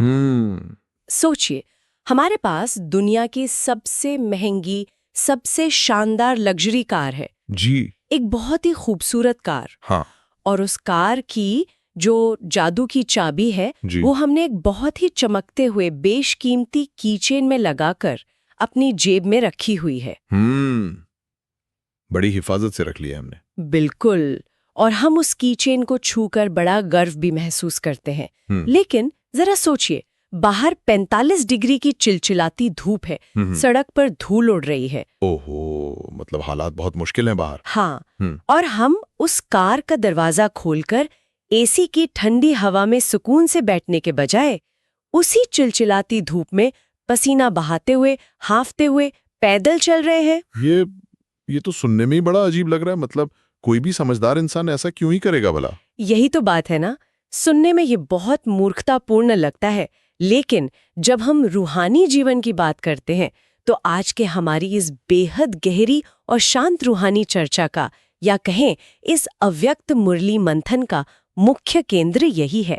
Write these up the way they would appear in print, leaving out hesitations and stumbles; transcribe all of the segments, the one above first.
हम्म। सोचिए, हमारे पास दुनिया की सबसे महंगी, सबसे शानदार लग्जरी कार है। जी। एक बहुत ही खूबसूरत कार। हाँ। और उस कार की जो जादू की चाबी है, जी। वो हमने एक बहुत ही चमकते हुए बेशकीमती कीचेन में लगाकर अपनी जेब में रखी हुई है। बड़ी हिफाजत से रख लिया हमने। बिल्कुल। और हम उस कीचेन को छूकर बड़ा गर्व भी महसूस करते हैं। लेकिन जरा सोचिए, बाहर 45 डिग्री की चिलचिलाती धूप है, सड़क पर धूल उड़ रही है। ओहो, मतलब हालात बहुत मुश्किल हैं बाहर। हाँ। और हम उस कार का दरवाजा खोलकर एसी की ठंडी हवा में सुकून से बैठने के बजाय उसी चिलचिलाती धूप में पसीना बहाते हुए, हांफते हुए पैदल चल रहे हैं। ये तो सुनने में ही बड़ा अजीब लग रहा है। मतलब कोई भी समझदार इंसान ऐसा क्यों ही करेगा भला? यही तो बात है ना। सुनने में ये बहुत मूर्खतापूर्ण लगता है, लेकिन जब हम रूहानी जीवन की बात करते हैं तो आज के हमारी इस बेहद गहरी और शांत रूहानी चर्चा का, या कहें इस अव्यक्त मुरली मंथन का मुख्य केंद्र यही है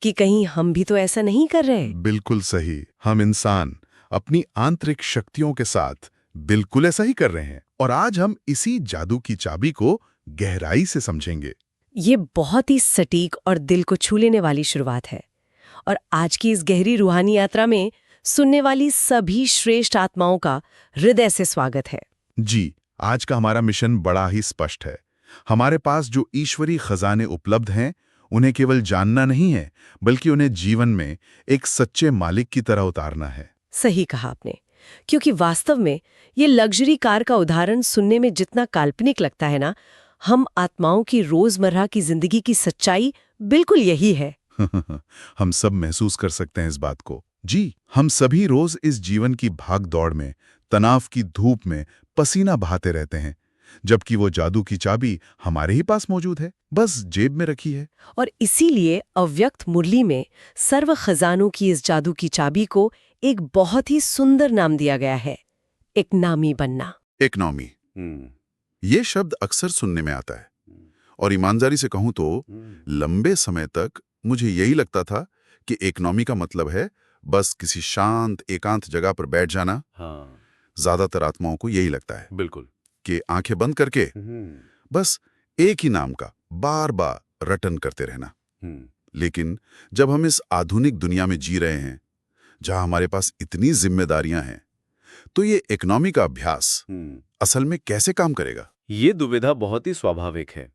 कि कहीं हम भी तो ऐसा नहीं कर रहे। बिल्कुल सही। हम इंसान अपनी आंतरिक शक्तियों के साथ बिल्कुल ऐसा ही कर रहे हैं, और आज हम इसी जादू की चाबी को गहराई से समझेंगे। ये बहुत ही सटीक और दिल को छू लेने वाली शुरुआत है। और आज की इस गहरी रूहानी यात्रा में सुनने वाली सभी श्रेष्ठ आत्माओं का हृदय से स्वागत है। जी, आज का हमारा मिशन बड़ा ही स्पष्ट है। हमारे पास जो ईश्वरी खजाने उपलब्ध हैं, उन्हें केवल जानना नहीं है, बल्कि उन्हें जीवन में एक सच्चे मालिक की तरह उतारना है। सही कहा आपने, क्योंकि वास्तव में ये लग्जरी कार का उदाहरण सुनने में जितना काल्पनिक लगता है ना, हम आत्माओं की रोजमर्रा की जिंदगी की सच्चाई बिल्कुल यही है। हम सब महसूस कर सकते हैं इस बात को। जी, हम सभी रोज इस जीवन की भाग दौड़ में, तनाव की धूप में पसीना बहाते रहते हैं, जबकि वो जादू की चाबी हमारे ही पास मौजूद है, बस जेब में रखी है। और इसीलिए अव्यक्त मुरली में सर्व खजानों की इस जादू की चाबी को एक बहुत ही सुंदर नाम दिया गया है, इकनामी बनना। इकनॉमी, ये शब्द अक्सर सुनने में आता है, और ईमानदारी से कहूं तो लंबे समय तक मुझे यही लगता था कि इकनॉमी का मतलब है बस किसी शांत एकांत जगह पर बैठ जाना। ज्यादातर आत्माओं को यही लगता है, बिल्कुल, कि आंखें बंद करके बस एक ही नाम का बार बार रटन करते रहना। लेकिन जब हम इस आधुनिक दुनिया में जी रहे हैं, जहां हमारे पास इतनी जिम्मेदारियां हैं, तो ये इकनॉमी का अभ्यास असल में कैसे काम करेगा? ये दुविधा बहुत ही स्वाभाविक है,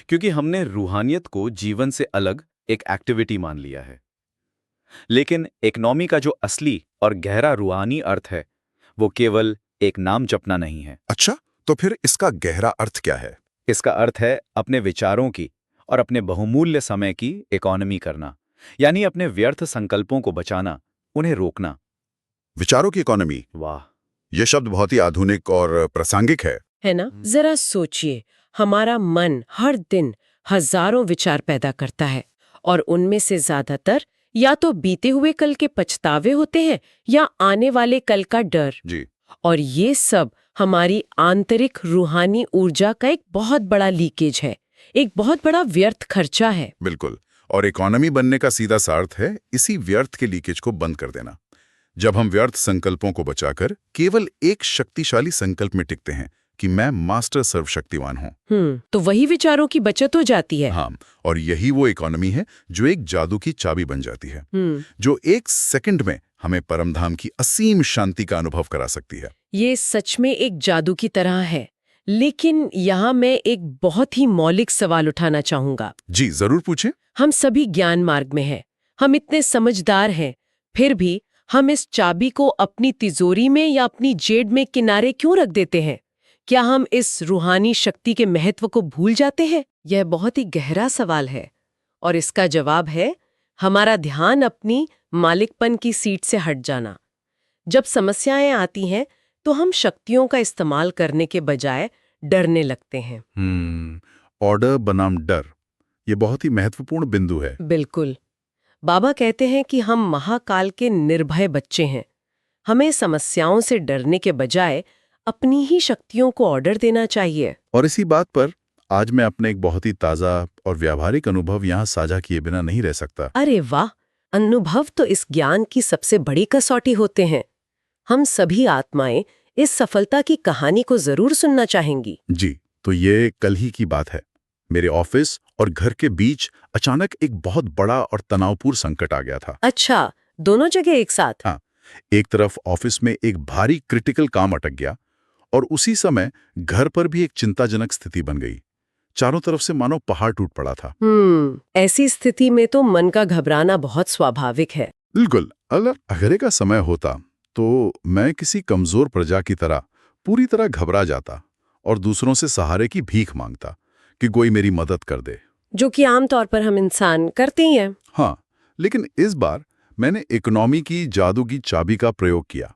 क्योंकि हमने रूहानियत को जीवन से अलग एक एक्टिविटी मान लिया है। लेकिन इकनॉमी का जो असली और गहरा रूहानी अर्थ है, वो केवल एक नाम जपना नहीं है। अच्छा, तो फिर इसका गहरा अर्थ क्या है? इसका अर्थ है अपने विचारों की और अपने बहुमूल्य समय की इकोनॉमी करना, यानी अपने व्यर्थ संकल्पों को बचाना, उन्हें रोकना। विचारों की इकोनॉमी, वाह, यह शब्द बहुत ही आधुनिक और प्रासंगिक है ना? जरा सोचिए, हमारा मन हर दिन हजारों विचार पैदा करता है, और उनमें से ज्यादातर या तो बीते हुए कल के पछतावे होते हैं या आने वाले कल का डर। जी। और ये सब हमारी आंतरिक रूहानी ऊर्जा का एक बहुत बड़ा लीकेज है, एक बहुत बड़ा व्यर्थ खर्चा है। बिल्कुल, और इकोनॉमी बनने का सीधा सा अर्थ है इसी व्यर्थ के लीकेज को बंद कर देना। जब हम व्यर्थ संकल्पों को बचाकर केवल एक शक्तिशाली संकल्प में टिकते हैं कि मैं मास्टर सर्वशक्तिवान हूं, तो वही विचारों की बचत हो जाती है। हाँ, और यही वो इकोनॉमी है जो एक जादू की चाबी बन जाती है, जो एक सेकंड में हमें परमधाम की असीम शांति का अनुभव करा सकती है। ये सच में एक जादू की तरह है। लेकिन यहाँ मैं एक बहुत ही मौलिक सवाल उठाना चाहूंगा। जी, जरूर पूछें। हम सभी ज्ञान मार्ग में हैं, हम इतने समझदार हैं, फिर भी हम इस चाबी को अपनी तिजोरी में या अपनी जेब में किनारे क्यों रख देते हैं? क्या हम इस रूहानी शक्ति के महत्व को भूल जाते हैं? यह बहुत ही गहरा सवाल है, और इसका जवाब है हमारा ध्यान अपनी मालिकपन की सीट से हट जाना। जब समस्याएं आती हैं तो हम शक्तियों का इस्तेमाल करने के बजाय डरने लगते हैं। ऑर्डर बनाम डर, ये बहुत ही महत्वपूर्ण बिंदु है। बिल्कुल। बाबा कहते हैं कि हम महाकाल के निर्भय बच्चे हैं। हमें समस्याओं से डरने के बजाय अपनी ही शक्तियों को ऑर्डर देना चाहिए। और इसी बात पर आज मैं अपने एक बहुत ही ताज़ा और व्यावहारिक अनुभव यहाँ साझा किए बिना नहीं रह सकता। अरे वाह, अनुभव तो इस ज्ञान की सबसे बड़ी कसौटी होते हैं। हम सभी आत्माएं इस सफलता की कहानी को जरूर सुनना चाहेंगी। जी, तो ये कल ही की बात है। मेरे ऑफिस और घर के बीच अचानक एक बहुत बड़ा और तनावपूर्ण संकट आ गया था। अच्छा, दोनों जगह एक साथ? हाँ, एक तरफ ऑफिस में एक भारी क्रिटिकल काम अटक गया और उसी समय घर पर भी एक चिंताजनक स्थिति बन गई। चारों तरफ से मानो पहाड़ टूट पड़ा था। ऐसी स्थिति में तो मन का घबराना बहुत स्वाभाविक है। बिल्कुल, अगर अगले का समय होता तो मैं किसी कमजोर प्रजा की तरह पूरी तरह घबरा जाता और दूसरों से सहारे की भीख मांगता कि कोई मेरी मदद कर दे, जो कि आमतौर पर हम इंसान करते ही हैं। हाँ, लेकिन इस बार मैंने इकोनॉमी की जादू की चाबी का प्रयोग किया।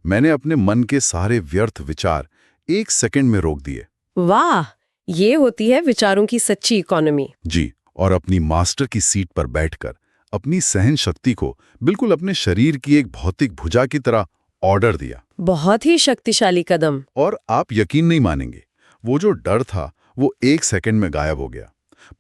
मैंने अपने मन के सारे व्यर्थ विचार 1 सेकंड में रोक दिए। वाह, ये होती है विचारों की सच्ची इकोनॉमी। जी, और अपनी मास्टर की सीट पर बैठकर अपनी सहन शक्ति को बिल्कुल अपने शरीर की एक भौतिक भुजा की तरह ऑर्डर दिया। बहुत ही शक्तिशाली कदम। और आप यकीन नहीं मानेंगे, वो जो डर था वो 1 सेकंड में गायब हो गया।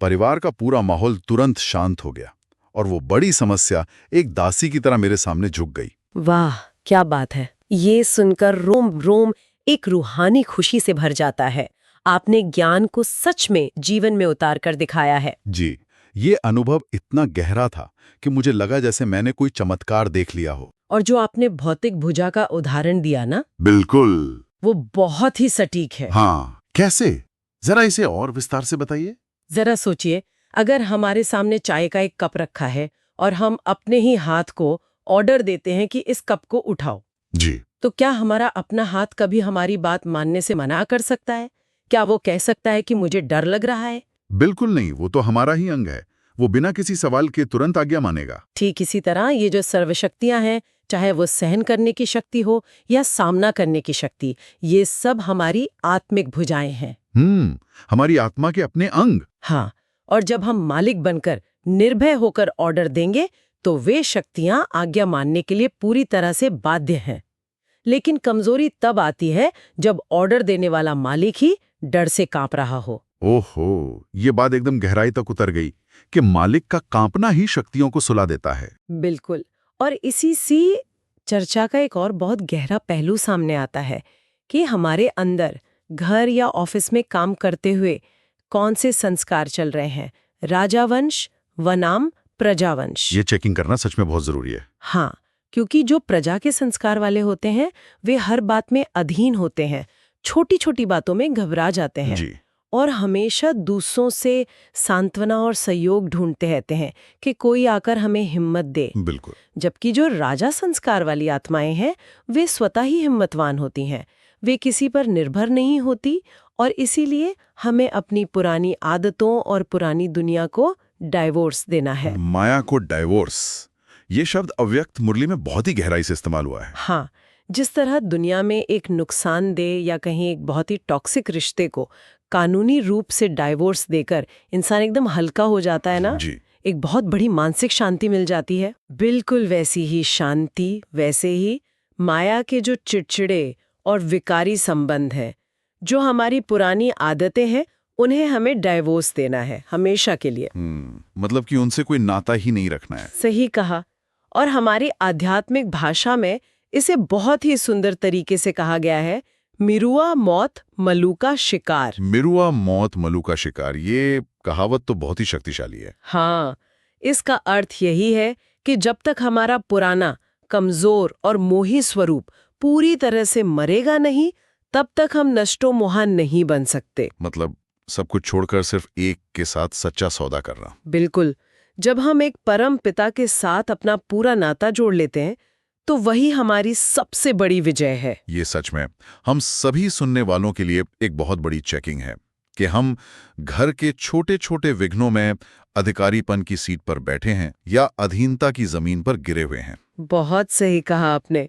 परिवार का पूरा माहौल तुरंत शांत हो गया और वो बड़ी समस्या एक दासी की तरह मेरे सामने झुक गई। वाह, क्या बात है। ये सुनकर रोम रोम एक रूहानी खुशी से भर जाता है। आपने ज्ञान को सच में जीवन में उतार कर दिखाया है। जी, ये अनुभव इतना गहरा था कि मुझे लगा जैसे मैंने कोई चमत्कार देख लिया हो। और जो आपने भौतिक भुजा का उदाहरण दिया ना, बिल्कुल। वो बहुत ही सटीक है। हाँ, कैसे? जरा इसे और विस्तार से बताइए। जरा सोचिए, अगर हमारे सामने चाय का एक कप रखा है और हम अपने ही हाथ को ऑर्डर देते हैं कि इस कप को उठाओ, जी, तो क्या हमारा अपना हाथ कभी हमारी बात मानने से मना कर सकता है? क्या वो कह सकता है कि मुझे डर लग रहा है? बिल्कुल नहीं, वो तो हमारा ही अंग है। वो बिना किसी सवाल के तुरंत आज्ञा मानेगा। ठीक इसी तरह ये जो सर्वशक्तियां हैं, चाहे वो सहन करने की शक्ति हो या सामना करने की शक्ति, ये सब हमारी आत्मिक भुजाएं हैं। हमारी आत्मा के अपने अंग। हाँ, और जब हम मालिक बनकर निर्भय होकर ऑर्डर देंगे तो वे शक्तियां आज्ञा मानने के लिए पूरी तरह से बाध्य हैं। लेकिन कमजोरी तब आती है जब ऑर्डर देने वाला मालिक ही डर से कांप रहा हो। ओहो, ये बात एकदम गहराई तक उतर गई कि मालिक का कांपना ही शक्तियों को सुला देता है। बिल्कुल। और इसी सी चर्चा का एक और बहुत गहरा पहलू सामने आता है कि हमारे अंदर घर या ऑफिस में काम करते हुए कौन से संस्कार चल रहे हैं, राजावंश वनाम प्रजावंश। ये चेकिंग करना सच में बहुत जरूरी है। हाँ, क्योंकि जो प्रजा के संस्कार वाले होते हैं वे हर बात में अधीन होते हैं, छोटी छोटी बातों में घबरा जाते हैं जी, और हमेशा दूसरों से सांत्वना और सहयोग ढूंढते रहते हैं कि कोई आकर हमें हिम्मत दे। बिल्कुल। जबकि जो राजा संस्कार वाली आत्माएं हैं वे स्वतः ही हिम्मतवान होती हैं, वे किसी पर निर्भर नहीं होती और इसीलिए हमें अपनी पुरानी आदतों और पुरानी दुनिया को डाइवोर्स देना है। माया को डाइवोर्स, ये शब्द अव्यक्त मुरली में बहुत ही गहराई से इस्तेमाल हुआ है। हाँ, जिस तरह दुनिया में एक नुकसानदेह या कहीं एक बहुत ही टॉक्सिक रिश्ते को कानूनी रूप से डाइवोर्स देकर इंसान एकदम हल्का हो जाता है ना, जी, एक बहुत बड़ी मानसिक शांति मिल जाती है। बिल्कुल वैसी ही शांति, वैसे ही माया के जो चिड़चिड़े और विकारी संबंध हैं, जो हमारी पुरानी आदतें हैं, उन्हें हमें डाइवोर्स देना है हमेशा के लिए। मतलब कि उनसे कोई नाता ही नहीं रखना है। सही कहा। और हमारी आध्यात्मिक भाषा में इसे बहुत ही सुंदर तरीके से कहा गया है, मिरुआ मौत मलू का शिकार। मिरुआ मौत मलू का शिकार, ये कहावत तो बहुत ही शक्तिशाली है। हाँ, इसका अर्थ यही है कि जब तक हमारा पुराना कमजोर और मोही स्वरूप पूरी तरह से मरेगा नहीं, तब तक हम नष्टो मोहान नहीं बन सकते। मतलब सब कुछ छोड़कर सिर्फ एक के साथ सच्चा सौदा करना। बिल्कुल। जब हम एक परम पिता के साथ अपना पूरा नाता जोड़ लेते हैं तो वही हमारी सबसे बड़ी विजय है। ये सच में हम सभी सुनने वालों के लिए एक बहुत बड़ी चेकिंग है कि हम घर के छोटे छोटे विघ्नों में अधिकारीपन की सीट पर बैठे हैं या अधीनता की जमीन पर गिरे हुए हैं। बहुत सही कहा आपने।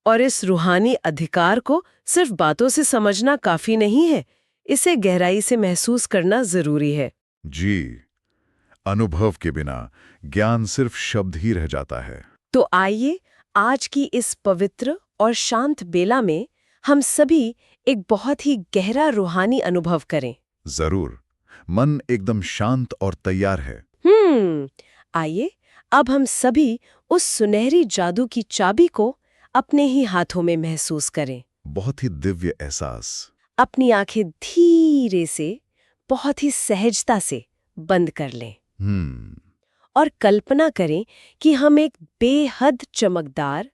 और इस रूहानी अधिकार को सिर्फ बातों से समझना काफी नहीं है, इसे गहराई से महसूस करना जरूरी है। जी, अनुभव के बिना ज्ञान सिर्फ शब्द ही रह जाता है। तो आइए आज की इस पवित्र और शांत बेला में हम सभी एक बहुत ही गहरा रूहानी अनुभव करें। जरूर, मन एकदम शांत और तैयार है। आइए अब हम सभी उस सुनहरी जादू की चाबी को अपने ही हाथों में महसूस करें। बहुत ही दिव्य एहसास। अपनी आंखें धीरे से, बहुत ही सहजता से बंद कर लें और कल्पना करें कि हम एक बेहद चमकदार,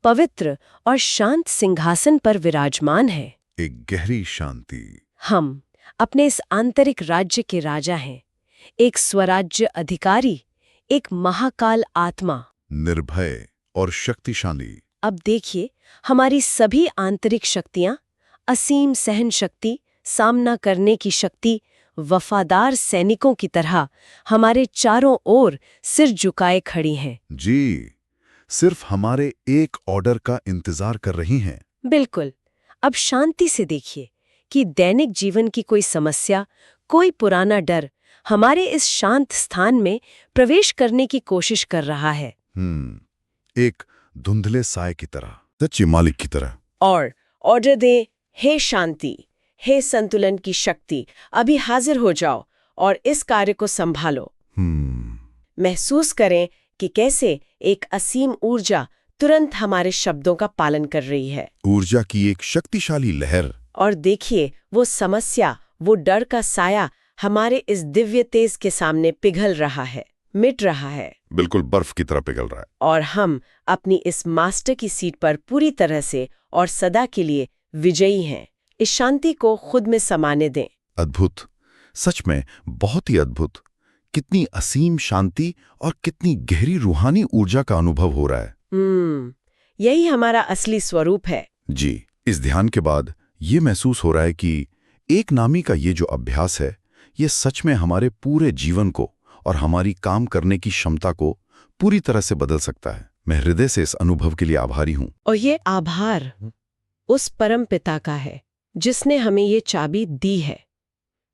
पवित्र और शांत सिंहासन पर विराजमान हैं। एक गहरी शांति। हम अपने इस आंतरिक राज्य के राजा हैं, एक स्वराज्य अधिकारी, एक महाकाल आत्मा, निर्भय और शक्तिशाली। अब देखिए, हमारी सभी आंतरिक शक्तियां, असीम सहन शक्ति, सामना करने की शक्ति, वफादार सैनिकों की तरह हमारे चारों ओर सिर झुकाए खड़ी हैं। जी, सिर्फ हमारे एक ऑर्डर का इंतजार कर रही हैं। बिल्कुल। अब शांति से देखिए कि दैनिक जीवन की कोई समस्या, कोई पुराना डर हमारे इस शांत स्थान में प्रवेश करने की कोशिश कर रहा है। एक धुंधले साए की तरह, सच्चे मालिक की तरह। और ऑर्डर दे, हे शांति, हे संतुलन की शक्ति, अभी हाजिर हो जाओ और इस कार्य को संभालो। महसूस करें कि कैसे एक असीम ऊर्जा तुरंत हमारे शब्दों का पालन कर रही है। ऊर्जा की एक शक्तिशाली लहर। और देखिए, वो समस्या, वो डर का साया हमारे इस दिव्य तेज के सामने पिघल रहा है, मिट रहा है। बिल्कुल बर्फ की तरह पिघल रहा है। और हम अपनी इस मास्टर की सीट पर पूरी तरह से और सदा के लिए विजयी हैं। इस शांति को खुद में समाने दें। अद्भुत, सच में बहुत ही अद्भुत। कितनी असीम शांति और कितनी गहरी रूहानी ऊर्जा का अनुभव हो रहा है। यही हमारा असली स्वरूप है। जी, इस ध्यान के बाद ये महसूस हो रहा है कि एक नामी का ये जो अभ्यास है, ये सच में हमारे पूरे जीवन को और हमारी काम करने की क्षमता को पूरी तरह से बदल सकता है। मैं हृदय से इस अनुभव के लिए आभारी हूँ। और ये आभार उस परम पिता का है जिसने हमें ये चाबी दी है।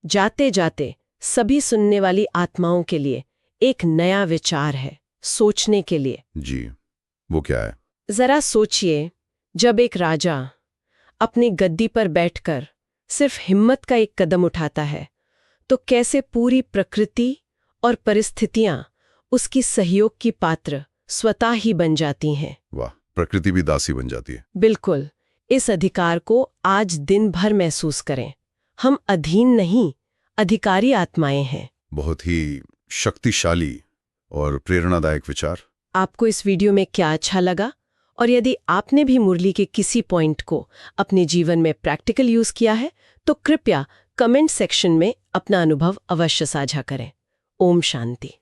जाते जाते सभी सुनने वाली आत्माओं के लिए एक नया विचार है, सोचने के लिए। जी, वो क्या है? जरा सोचिए, जब एक राजा अपनी गद्दी पर बैठकर सिर्फ हिम्मत का एक कदम उठाता है, तो कैसे पूरी प्रकृति और परिस्थितियां उसकी सहयोग की पात्र स्वतः ही बन जाती हैं। वाह, प्रकृति भी दासी बन जाती है। बिल्कुल। इस अधिकार को आज दिन भर महसूस करें। हम अधीन नहीं, अधिकारी आत्माएं हैं। बहुत ही शक्तिशाली और प्रेरणादायक विचार। आपको इस वीडियो में क्या अच्छा लगा? और यदि आपने भी मुरली के किसी पॉइंट को अपने जीवन में प्रैक्टिकल यूज किया है, तो कृपया कमेंट सेक्शन में अपना अनुभव अवश्य साझा करें। ओम शांति।